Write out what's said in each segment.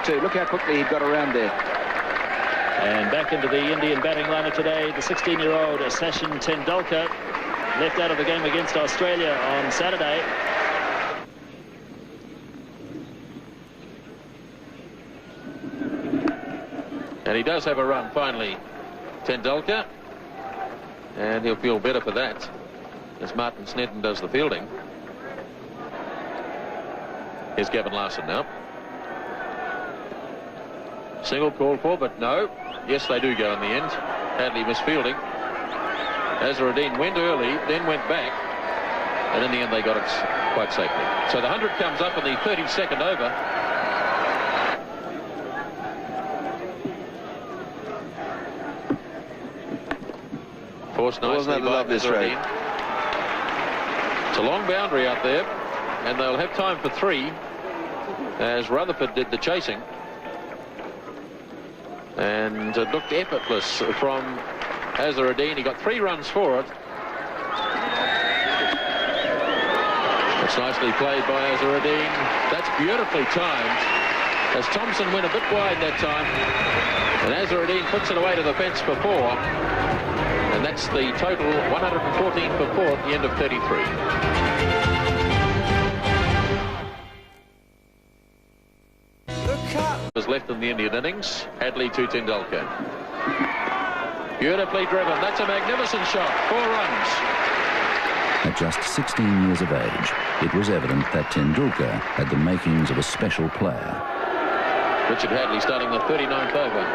2. Look how quickly he got around there. And back into the Indian batting lineup today, the 16-year-old Sachin Tendulkar, left out of the game against Australia on Saturday. And he does have a run finally, Tendulkar, and he'll feel better for that as Martin Snedden does the fielding. Here's Gavin Larson now. Single called for, but no. Yes, they do go in the end. Hadley misfielding. Azharuddin went early, then went back, and in the end they got it quite safely. So the 100 comes up in the 32nd over. Forced nicely by Azharuddin. It's a long boundary out there, and they'll have time for 3 as Rutherford did the chasing. And it looked effortless from Azharuddin. He got 3 runs for it. It's nicely played by Azharuddin. That's beautifully timed, as Thompson went a bit wide that time, and Azharuddin puts it away to the fence for 4. And that's the total, 114 for 4 at the end of 33. Was left in the Indian innings. Hadley to Tendulkar. Beautifully driven. That's a magnificent shot. 4 runs. At just 16 years of age, it was evident that Tendulkar had the makings of a special player. Richard Hadley starting the 39th over.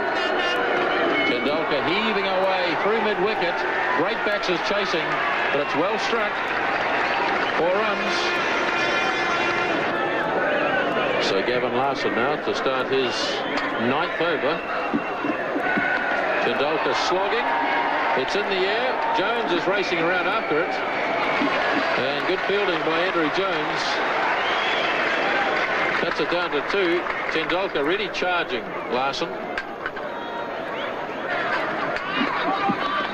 Tendulkar heaving away through mid-wicket. Great backsers chasing, but it's well struck. 4 runs. So Gavin Larson now to start his 9th over. Tendulkar slogging. It's in the air. Jones is racing around after it. And good fielding by Andrew Jones. That's it down to 2. Tendulkar really charging Larson.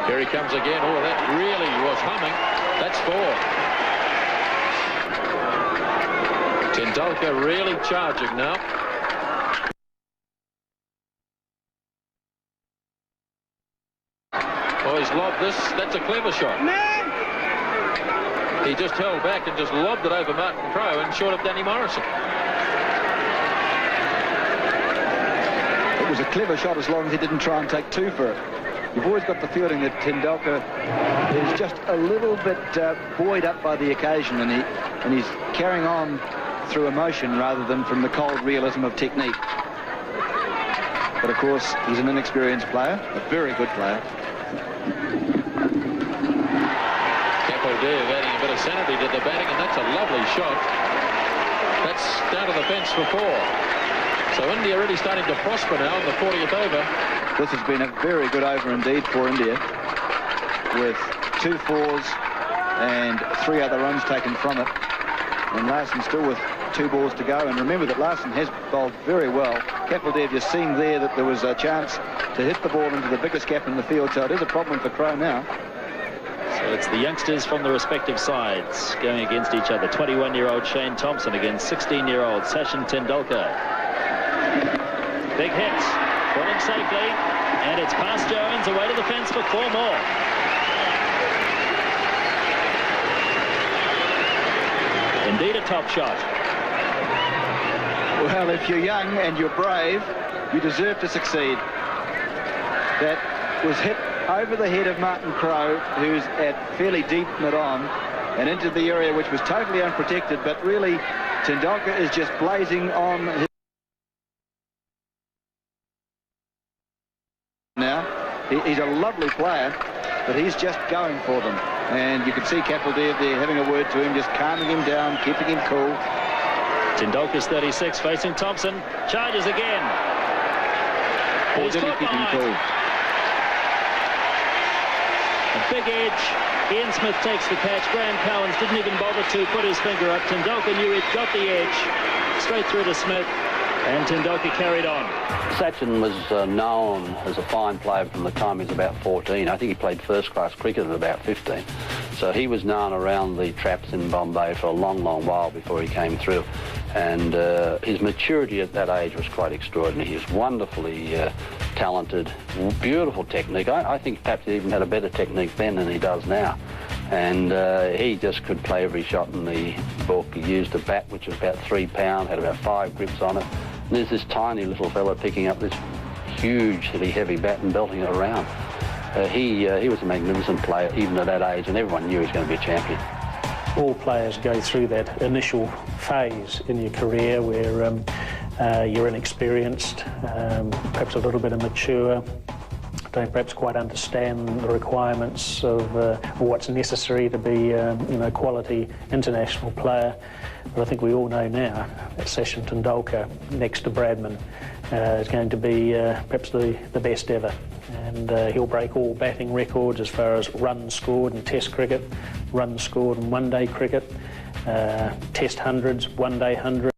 Here he comes again. Oh, that really was humming. That's 4. Tendulkar really charging now. Oh, he's lobbed this. That's a clever shot. He just held back and just lobbed it over Martin Crowe and short of Danny Morrison. It was a clever shot as long as he didn't try and take 2 for it. You've always got the feeling that Tendulkar is just a little bit buoyed up by the occasion, and he's carrying on through emotion rather than from the cold realism of technique. But of course, he's an inexperienced player, a very good player. Kapildev adding a bit of sanity to the batting, and that's a lovely shot. That's down to the fence for 4. So India really starting to prosper now in the 40th over. This has been a very good over indeed for India, with 2 4s and 3 other runs taken from it. And Larson still with 2 balls to go. And remember that Larson has bowled very well. Kapildev, you've seen there that there was a chance to hit the ball into the biggest gap in the field. So it is a problem for Crowe now. So it's the youngsters from the respective sides going against each other. 21-year-old Shane Thompson against 16-year-old Sachin Tendulkar. Big hit. Caught him safely. And it's past Jones, away to the fence for 4 more. Indeed a top shot. Well, if you're young and you're brave, you deserve to succeed. That was hit over the head of Martin Crowe, who's at fairly deep mid-on, and into the area which was totally unprotected, but really Tendulkar is just blazing on his... Now, he's a lovely player, but he's just going for them. And you can see Kapildev there having a word to him, just calming him down, keeping him cool. Tendulkar's 36, facing Thompson. Charges again. Or did he keep him cool? A big edge. Ian Smith takes the catch. Graham Cowans didn't even bother to put his finger up. Tendulkar knew he'd got the edge. Straight through to Smith. And Tendulkar carried on. Sachin was known as a fine player from the time he was about 14. I think he played first-class cricket at about 15. So he was known around the traps in Bombay for a long, long while before he came through. And his maturity at that age was quite extraordinary. He was wonderfully talented, beautiful technique. I think perhaps he even had a better technique then than he does now. And he just could play every shot in the book. He used a bat which was about 3 pounds, had about 5 grips on it. And there's this tiny little fella picking up this hugely heavy bat and belting it around. He was a magnificent player even at that age, and everyone knew he was going to be a champion. All players go through that initial phase in your career where you're inexperienced, perhaps a little bit immature, don't perhaps quite understand the requirements of what's necessary to be a quality international player. But I think we all know now that Sachin Tendulkar, next to Bradman, is going to be perhaps the best ever. And he'll break all batting records as far as runs scored in Test cricket, runs scored in one-day cricket, Test hundreds, one-day hundreds,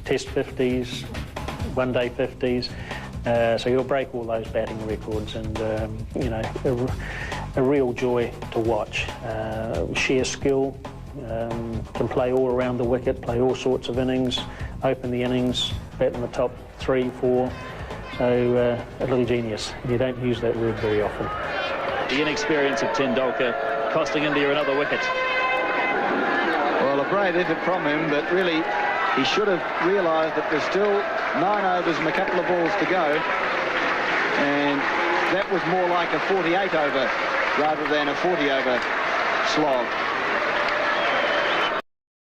Test 50s, one-day 50s. So he'll break all those batting records, and a real joy to watch. Sheer skill, can play all around the wicket, play all sorts of innings, open the innings, bat in the top 3, 4. So a little genius. You don't use that word very often. The inexperience of Tendulkar costing India another wicket. Well, a brave effort from him, but really he should have realised that there's still 9 overs and a couple of balls to go, and that was more like a 48 over rather than a 40 over slog.